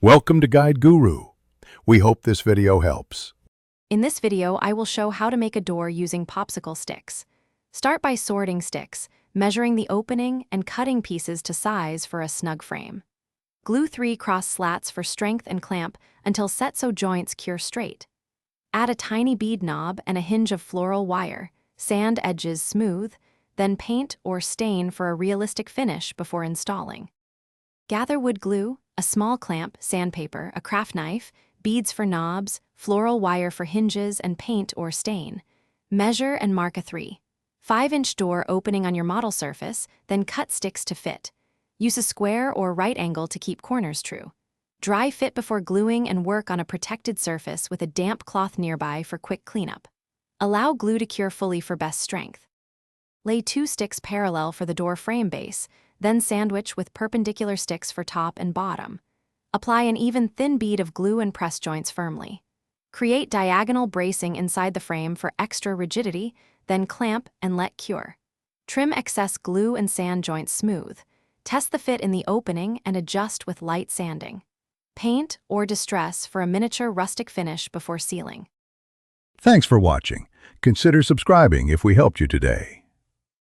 Welcome to Guide Guru. We hope this video helps. In this video, I will show how to make a door using popsicle sticks. Start by sorting sticks, measuring the opening and cutting pieces to size for a snug frame. Glue 3 cross slats for strength and clamp until set-so joints cure straight. Add a tiny bead knob and a hinge of floral wire. Sand edges smooth, then paint or stain for a realistic finish before installing. Gather wood glue, a small clamp, sandpaper, a craft knife, beads for knobs, floral wire for hinges, and paint or stain. Measure and mark a 3.5-inch door opening on your model surface, then cut sticks to fit. Use a square or right angle to keep corners true. Dry fit before gluing and work on a protected surface with a damp cloth nearby for quick cleanup. Allow glue to cure fully for best strength. Lay 2 sticks parallel for the door frame base, then sandwich with perpendicular sticks for top and bottom. Apply an even thin bead of glue and press joints firmly. Create diagonal bracing inside the frame for extra rigidity, then clamp and let cure. Trim excess glue and sand joints smooth. Test the fit in the opening and adjust with light sanding. Paint or distress for a miniature rustic finish before sealing. Thanks for watching. Consider subscribing if we helped you today.